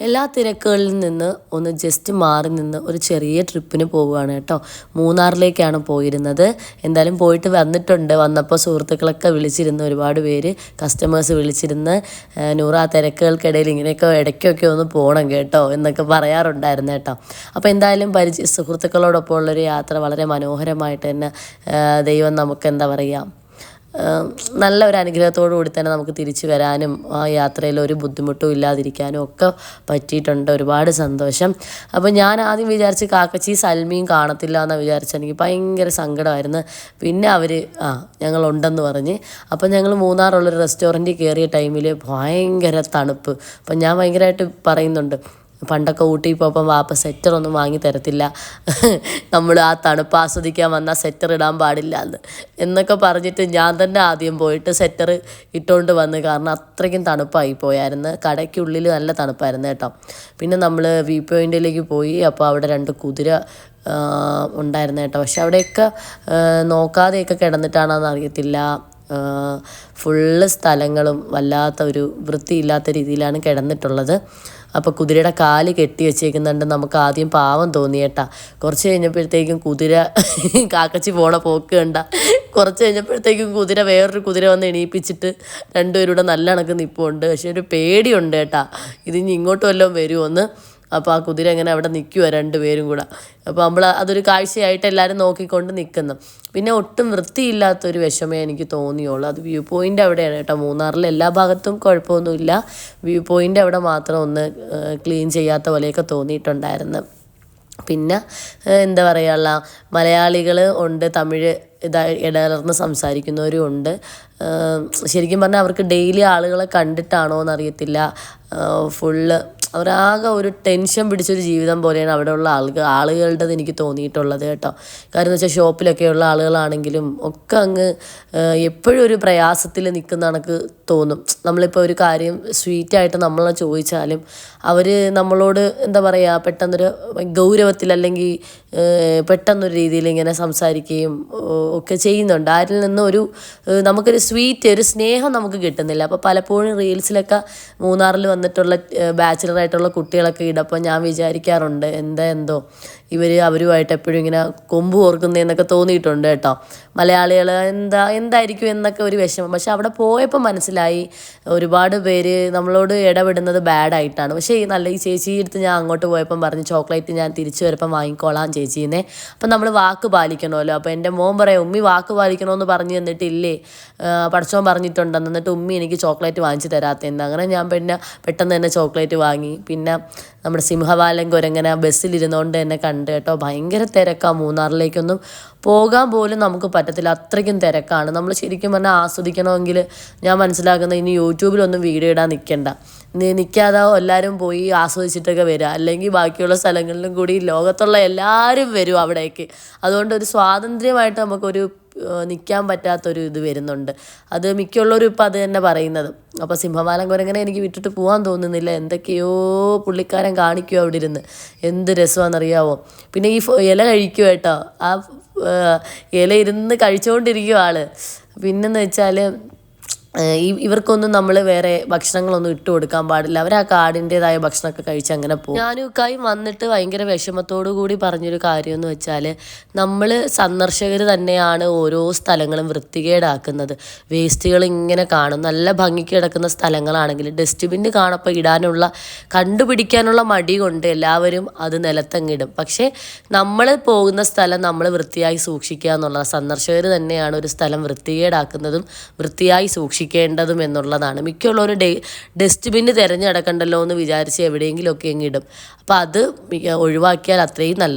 എല്ലാ തിരക്കുകളിൽ നിന്ന് ഒന്ന് ജസ്റ്റ് മാറി നിന്ന് ഒരു ചെറിയ ട്രിപ്പിന് പോവുകയാണ് കേട്ടോ. മൂന്നാറിലേക്കാണ് പോയിരുന്നത്. എന്തായാലും പോയിട്ട് വന്നിട്ടുണ്ട്. വന്നപ്പോൾ സുഹൃത്തുക്കളൊക്കെ വിളിച്ചിരുന്നു, ഒരുപാട് പേര് കസ്റ്റമേഴ്സ് വിളിച്ചിരുന്ന് നൂറ ആ തിരക്കുകൾക്കിടയിൽ ഇങ്ങനെയൊക്കെ ഇടയ്ക്കൊക്കെ ഒന്ന് പോകണം കേട്ടോ എന്നൊക്കെ പറയാറുണ്ടായിരുന്നു കേട്ടോ. അപ്പോൾ എന്തായാലും സുഹൃത്തുക്കളോടൊപ്പം ഉള്ളൊരു യാത്ര വളരെ മനോഹരമായിട്ട് തന്നെ ദൈവം നമുക്ക് എന്താ പറയുക നല്ല ഒരു അനുഗ്രഹത്തോടു കൂടി തന്നെ നമുക്ക് തിരിച്ചു വരാനും ആ യാത്രയിൽ ഒരു ബുദ്ധിമുട്ടും ഇല്ലാതിരിക്കാനും ഒക്കെ പറ്റിയിട്ടുണ്ട്. ഒരുപാട് സന്തോഷം. അപ്പോൾ ഞാൻ ആദ്യം വിചാരിച്ച് കാക്കച്ചി സൽമിയും കാണത്തില്ല എന്നാണ് വിചാരിച്ചത്. എനിക്ക് ഭയങ്കര സങ്കടമായിരുന്നു. പിന്നെ അവർ ഞങ്ങളുണ്ടെന്ന് പറഞ്ഞ്. അപ്പോൾ ഞങ്ങൾ മൂന്നാറുള്ളൊരു റെസ്റ്റോറൻറ്റിൽ കയറിയ ടൈമിൽ ഭയങ്കര തണുപ്പ്. അപ്പം ഞാൻ ഭയങ്കരമായിട്ട് പറയുന്നുണ്ട്, പണ്ടൊക്കെ ഊട്ടി പോയപ്പം വാപ്പ സെറ്ററൊന്നും വാങ്ങി തരത്തില്ല, നമ്മൾ ആ തണുപ്പ് ആസ്വദിക്കാൻ വന്നാൽ സെറ്റർ ഇടാൻ പാടില്ല എന്നൊക്കെ പറഞ്ഞിട്ട് ഞാൻ തന്നെ ആദ്യം പോയിട്ട് സെറ്റർ ഇട്ടുകൊണ്ട് വന്ന്. കാരണം അത്രയ്ക്കും തണുപ്പായി പോയായിരുന്നു. കടയ്ക്കുള്ളിൽ നല്ല തണുപ്പായിരുന്നു കേട്ടോ. പിന്നെ നമ്മൾ വ്യൂ പോയിൻറ്റിലേക്ക് പോയി. അപ്പോൾ അവിടെ 2 കുതിര ഉണ്ടായിരുന്നു കേട്ടോ. പക്ഷെ അവിടെയൊക്കെ നോക്കാതെയൊക്കെ കിടന്നിട്ടാണെന്ന് അറിയത്തില്ല, ഫുള്ള് സ്ഥലങ്ങളും വല്ലാത്ത ഒരു വൃത്തിയില്ലാത്ത രീതിയിലാണ് കിടന്നിട്ടുള്ളത്. അപ്പോൾ കുതിരയുടെ കാല് കെട്ടി വെച്ചേക്കുന്നുണ്ട്. നമുക്ക് ആദ്യം പാവം തോന്നിയേട്ടാ. കുറച്ച് കഴിഞ്ഞപ്പോഴത്തേക്കും കുതിര കാക്കച്ചി പോണ പോക്ക് കണ്ട. കുറച്ച് കഴിഞ്ഞപ്പോഴത്തേക്കും കുതിര വേറൊരു കുതിര വന്ന് എണീപ്പിച്ചിട്ട് രണ്ടുപേരുടെ നല്ല കണക്ക് നിൽപ്പുണ്ട്. പക്ഷെ ഒരു പേടിയുണ്ട് കേട്ടാ, ഇതിനി ഇങ്ങോട്ട് വല്ലതും വരുമോന്ന്. അപ്പോൾ ആ കുതിര ഇങ്ങനെ അവിടെ നിൽക്കുക 2 പേരും കൂടെ. അപ്പോൾ നമ്മൾ അതൊരു കാഴ്ചയായിട്ട് എല്ലാവരും നോക്കിക്കൊണ്ട് നിൽക്കുന്നു. പിന്നെ ഒട്ടും വൃത്തിയില്ലാത്തൊരു വിഷമേ എനിക്ക് തോന്നിയുള്ളൂ. അത് വ്യൂ പോയിൻ്റ് അവിടെയാണ് കേട്ടോ. മൂന്നാറിലെ എല്ലാ ഭാഗത്തും കുഴപ്പമൊന്നുമില്ല, വ്യൂ പോയിൻ്റ് അവിടെ മാത്രം ഒന്ന് ക്ലീൻ ചെയ്യാത്ത പോലെയൊക്കെ തോന്നിയിട്ടുണ്ടായിരുന്നു. പിന്നെ എന്താ പറയുക, മലയാളികൾ ഉണ്ട്, തമിഴ് ഇടകലർന്ന് സംസാരിക്കുന്നവരും ഉണ്ട്. ശരിക്കും പറഞ്ഞാൽ അവർക്ക് ഡെയിലി ആളുകളെ കണ്ടിട്ടാണോ എന്നറിയത്തില്ല, ഫുള്ള് അവരാകെ ഒരു ടെൻഷൻ പിടിച്ചൊരു ജീവിതം പോലെയാണ് അവിടെയുള്ള ആളുകളുടേത് എനിക്ക് തോന്നിയിട്ടുള്ളത് കേട്ടോ. കാര്യം എന്ന് വെച്ചാൽ ഷോപ്പിലൊക്കെയുള്ള ആളുകളാണെങ്കിലും ഒക്കെ അങ്ങ് എപ്പോഴും ഒരു പ്രയാസത്തിൽ നിൽക്കുന്ന കണക്ക് തോന്നും. നമ്മളിപ്പോൾ ഒരു കാര്യം സ്വീറ്റായിട്ട് നമ്മളെ ചോദിച്ചാലും അവർ നമ്മളോട് എന്താ പറയുക, പെട്ടെന്നൊരു ഗൗരവത്തിൽ അല്ലെങ്കിൽ പെട്ടെന്നൊരു രീതിയിൽ ഇങ്ങനെ സംസാരിക്കുകയും ഒക്കെ ചെയ്യുന്നുണ്ട്. ആരിൽ നിന്നും നമുക്കൊരു സ്വീറ്റ്, ഒരു സ്നേഹം നമുക്ക് കിട്ടുന്നില്ല. അപ്പോൾ പലപ്പോഴും റീൽസിലൊക്കെ മൂന്നാറിൽ വന്നിട്ടുള്ള ബാച്ചിലറായിട്ടുള്ള കുട്ടികളൊക്കെ ഇടപ്പോൾ ഞാൻ വിചാരിക്കാറുണ്ട്, എന്തോ ഇവർ അവരുമായിട്ട് എപ്പോഴും ഇങ്ങനെ കൊമ്പ് ഓർക്കുന്നതെന്നൊക്കെ തോന്നിയിട്ടുണ്ട് കേട്ടോ. മലയാളികൾ എന്തായിരിക്കും എന്നൊക്കെ ഒരു വിഷമം. പക്ഷെ അവിടെ പോയപ്പോൾ മനസ്സിലായി ഒരുപാട് പേര് നമ്മളോട് ഇടപെടുന്നത് ബാഡായിട്ടാണ്. പക്ഷേ ഈ ചേച്ചിയുടെ അടുത്ത് ഞാൻ അങ്ങോട്ട് പോയപ്പം പറഞ്ഞു, ചോക്ലേറ്റ് ഞാൻ തിരിച്ചു വരുമ്പം വാങ്ങിക്കോളാം ചേച്ചീനെ. അപ്പം നമ്മൾ വാക്ക് പാലിക്കണമല്ലോ. അപ്പോൾ എൻ്റെ മോൻ പറയാം, ഉമ്മി വാക്ക് പാലിക്കണമെന്ന് പറഞ്ഞു തന്നിട്ടില്ലേ, പഠിച്ചോൻ പറഞ്ഞിട്ടുണ്ടെന്ന്, എന്നിട്ട് ഉമ്മി എനിക്ക് ചോക്ലേറ്റ് വാങ്ങിച്ച് തരാത്തതെന്ന്. അങ്ങനെ ഞാൻ പെട്ടെന്ന് തന്നെ ചോക്ലേറ്റ് വാങ്ങി. പിന്നെ നമ്മുടെ സിംഹവാലൻ കുരങ്ങനെ ബസ്സിലിരുന്നുകൊണ്ട് തന്നെ കണ്ട് കേട്ടോ. ഭയങ്കര തിരക്കാണ്. മൂന്നാറിലേക്കൊന്നും പോകാൻ പോലും നമുക്ക് പറ്റത്തില്ല, അത്രയ്ക്കും തിരക്കാണ്. നമ്മൾ ശരിക്കും പറഞ്ഞാൽ ആസ്വദിക്കണമെങ്കിൽ ഞാൻ മനസ്സിലാക്കുന്നത് ഇനി യൂട്യൂബിലൊന്നും വീഡിയോ ഇടാൻ നിൽക്കാതെ എല്ലാവരും പോയി ആസ്വദിച്ചിട്ടൊക്കെ വരിക. അല്ലെങ്കിൽ ബാക്കിയുള്ള സ്ഥലങ്ങളിലും കൂടി ലോകത്തുള്ള എല്ലാവരും വരും അവിടേക്ക്. അതുകൊണ്ട് ഒരു സ്വാതന്ത്ര്യമായിട്ട് നമുക്കൊരു നിൽക്കാൻ പറ്റാത്തൊരു ഇത് വരുന്നുണ്ട്. അത് മിക്കുള്ളവരും ഇപ്പം അത് തന്നെ പറയുന്നത്. അപ്പോൾ സിംഹവാലൻ കുരങ്ങനെ എനിക്ക് വിട്ടിട്ട് പോകാൻ തോന്നുന്നില്ല. എന്തൊക്കെയോ പുള്ളിക്കാരൻ കാണിക്കുമോ അവിടെ ഇരുന്ന്, എന്ത് രസമാണെന്നറിയാമോ. പിന്നെ ഈ ഇല കഴിക്കുക കേട്ടോ, ആ ഇല ഇരുന്ന് കഴിച്ചുകൊണ്ടിരിക്കും ആൾ. പിന്നെന്ന് വെച്ചാൽ ഇവർക്കൊന്നും നമ്മൾ വേറെ ഭക്ഷണങ്ങളൊന്നും ഇട്ട് കൊടുക്കാൻ പാടില്ല. അവർ ആ കാടിൻ്റെതായ ഭക്ഷണമൊക്കെ കഴിച്ച് അങ്ങനെ പോകും. ഞാനൊക്കെ വന്നിട്ട് ഭയങ്കര വിഷമത്തോടു കൂടി പറഞ്ഞൊരു കാര്യം എന്ന് വെച്ചാൽ, നമ്മൾ സന്ദർശകർ തന്നെയാണ് ഓരോ സ്ഥലങ്ങളും വൃത്തികേടാക്കുന്നത്. വേസ്റ്റുകൾ ഇങ്ങനെ കാണും. നല്ല ഭംഗിക്ക് കിടക്കുന്ന സ്ഥലങ്ങളാണെങ്കിൽ ഡസ്റ്റ്ബിന്ന് കാണപ്പോൾ കണ്ടുപിടിക്കാനുള്ള മടി കൊണ്ട് എല്ലാവരും അത് നിലത്തങ്ങിടും. പക്ഷേ നമ്മൾ പോകുന്ന സ്ഥലം നമ്മൾ വൃത്തിയായി സൂക്ഷിക്കുക എന്നുള്ളത്. സന്ദർശകർ തന്നെയാണ് ഒരു സ്ഥലം വൃത്തികേടാക്കുന്നതും വൃത്തിയായി സൂക്ഷിക്കേണ്ടതും എന്നുള്ളതാണ്. മിക്കുള്ളൊരു ഡസ്റ്റ്ബിന്ന് തിരഞ്ഞെടുക്കണ്ടല്ലോ എന്ന് വിചാരിച്ച് എവിടെയെങ്കിലുമൊക്കെ ഇടും. അപ്പോൾ അത് ഒഴിവാക്കിയാൽ അത്രയും നല്ല.